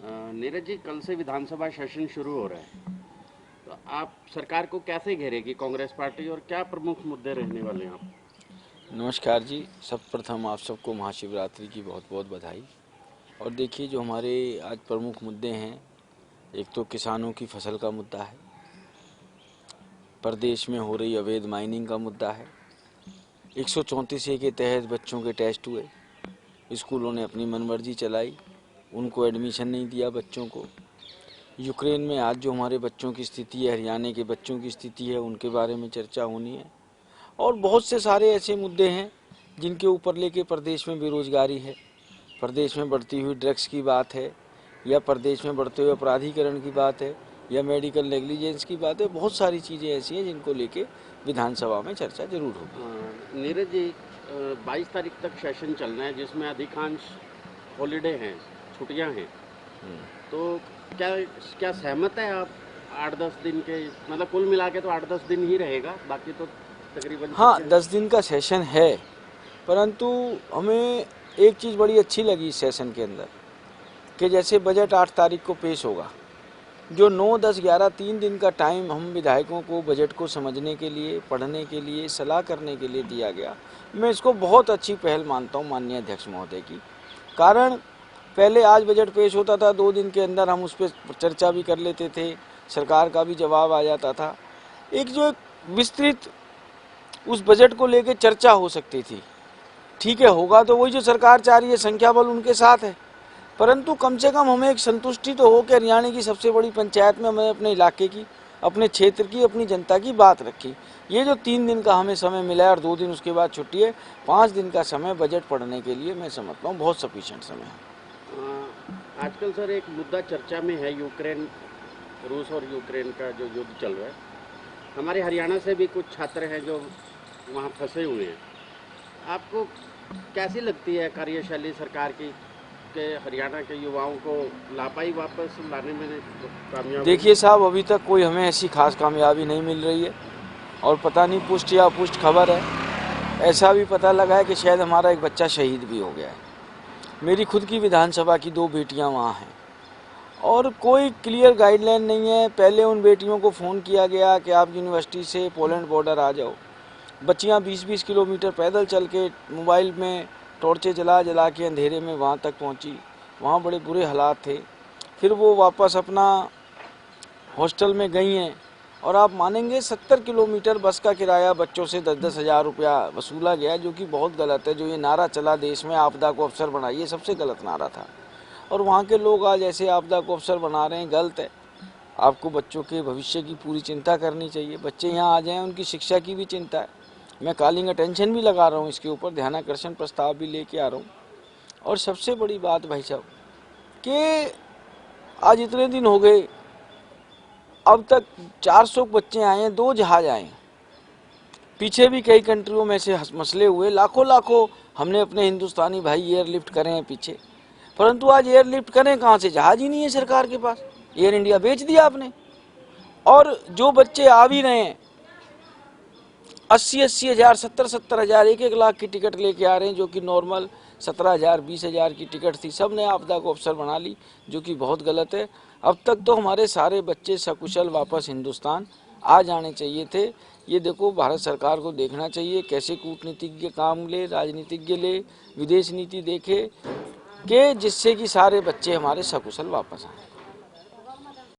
नीरज जी, कल से विधानसभा सेशन शुरू हो रहा है, तो आप सरकार को कैसे घेरेगी कांग्रेस पार्टी और क्या प्रमुख मुद्दे रहने वाले हैं आप? नमस्कार जी। सर्वप्रथम आप सबको महाशिवरात्रि की बहुत बहुत बधाई। और देखिए, जो हमारे आज प्रमुख मुद्दे हैं, एक तो किसानों की फसल का मुद्दा है, प्रदेश में हो रही अवैध माइनिंग का मुद्दा है, 134A के तहत बच्चों के टेस्ट हुए, स्कूलों ने अपनी मनमर्जी चलाई, उनको एडमिशन नहीं दिया बच्चों को। यूक्रेन में आज जो हमारे बच्चों की स्थिति है, हरियाणा के बच्चों की स्थिति है, उनके बारे में चर्चा होनी है। और बहुत से सारे ऐसे मुद्दे हैं जिनके ऊपर लेके प्रदेश में बेरोजगारी है, प्रदेश में बढ़ती हुई ड्रग्स की बात है, या प्रदेश में बढ़ते हुए अपराधीकरण की बात है, या मेडिकल नेग्लिजेंस की बात है। बहुत सारी चीज़ें ऐसी हैं जिनको लेके विधानसभा में चर्चा जरूर होगी। नीरज जी, 22 तारीख तक सेशन चलना है जिसमें अधिकांश हॉलीडे हैं, छुट्टियां हैं, तो क्या क्या सहमत है आप 8-10 दिन के, मतलब कुल मिला के तो 8-10 दिन ही रहेगा, बाकी तो तकरीबन? हाँ, 10 दिन का सेशन है, परंतु हमें एक चीज़ बड़ी अच्छी लगी इस सेशन के अंदर कि जैसे बजट 8 तारीख को पेश होगा, जो 9, 10, 11 3 दिन का टाइम हम विधायकों को बजट को समझने के लिए, पढ़ने के लिए, सलाह करने के लिए दिया गया, मैं इसको बहुत अच्छी पहल मानता हूँ माननीय अध्यक्ष महोदय की। कारण पहले आज बजट पेश होता था, 2 दिन के अंदर हम उस पर चर्चा भी कर लेते थे, सरकार का भी जवाब आ जाता था, एक जो एक विस्तृत उस बजट को लेकर चर्चा हो सकती थी। ठीक है, होगा तो वही जो सरकार चाह रही है, संख्या बल उनके साथ है, परंतु कम से कम हमें एक संतुष्टि तो हो कि हरियाणा की सबसे बड़ी पंचायत में हमें अपने इलाके की, अपने क्षेत्र की, अपनी जनता की बात रखी। ये जो 3 दिन का हमें समय मिला है और 2 दिन उसके बाद छुट्टी है, 5 दिन का समय बजट पढ़ने के लिए मैं समझता हूँ बहुत सफिशिएंट समय है। आजकल सर एक मुद्दा चर्चा में है, यूक्रेन, रूस और यूक्रेन का जो युद्ध चल रहा है। हमारे हरियाणा से भी कुछ छात्र हैं जो वहाँ फंसे हुए हैं। आपको कैसी लगती है कार्यशैली सरकार की कि हरियाणा के युवाओं को ला पाई वापस लाने में कामयाब? देखिए साहब, अभी तक कोई हमें ऐसी खास कामयाबी नहीं मिल रही है, और पता नहीं पुष्ट या अपुष्ट खबर है, ऐसा भी पता लगा है कि शायद हमारा एक बच्चा शहीद भी हो गया है। मेरी खुद की विधानसभा की 2 बेटियां वहाँ हैं, और कोई क्लियर गाइडलाइन नहीं है। पहले उन बेटियों को फ़ोन किया गया कि आप यूनिवर्सिटी से पोलैंड बॉर्डर आ जाओ। बच्चियां 20-20 किलोमीटर पैदल चल के मोबाइल में टॉर्चें जला जला के अंधेरे में वहाँ तक पहुँची। वहाँ बड़े बुरे हालात थे। फिर वो वापस अपना हॉस्टल में गई हैं, और आप मानेंगे 70 किलोमीटर बस का किराया बच्चों से 10-10 हज़ार रुपया वसूला गया, जो कि बहुत गलत है। जो ये नारा चला देश में, आपदा को अवसर बनाइए, सबसे गलत नारा था। और वहाँ के लोग आज ऐसे आपदा को अवसर बना रहे हैं, गलत है। आपको बच्चों के भविष्य की पूरी चिंता करनी चाहिए। बच्चे यहाँ आ जाएं, उनकी शिक्षा की भी चिंता है। मैं कॉलिंग अटेंशन भी लगा रहा हूँ इसके ऊपर, ध्यानाकर्षण प्रस्ताव भी लेके आ रहा हूँ। और सबसे बड़ी बात भाई साहब कि आज इतने दिन हो गए, अब तक 400 बच्चे आए हैं, 2 जहाज आए हैं। पीछे भी कई कंट्रियों में से मसले हुए, लाखों लाखों हमने अपने हिंदुस्तानी भाई एयरलिफ्ट करे हैं पीछे, परंतु आज एयरलिफ्ट करें कहाँ से? जहाज ही नहीं है सरकार के पास। एयर इंडिया बेच दिया आपने। और जो बच्चे आ भी रहे हैं, 80-80 हज़ार, 70-70 हज़ार, 1-1 लाख की टिकट लेके आ रहे हैं, जो कि नॉर्मल 17 हज़ार, 20 हज़ार की टिकट थी। सब ने आपदा को अवसर बना ली, जो कि बहुत गलत है। अब तक तो हमारे सारे बच्चे सकुशल वापस हिंदुस्तान आ जाने चाहिए थे। ये देखो, भारत सरकार को देखना चाहिए कैसे कूटनीतिज्ञ काम ले, राजनीतिज्ञ ले, विदेश नीति देखे, कि जिससे कि सारे बच्चे हमारे सकुशल वापस आए।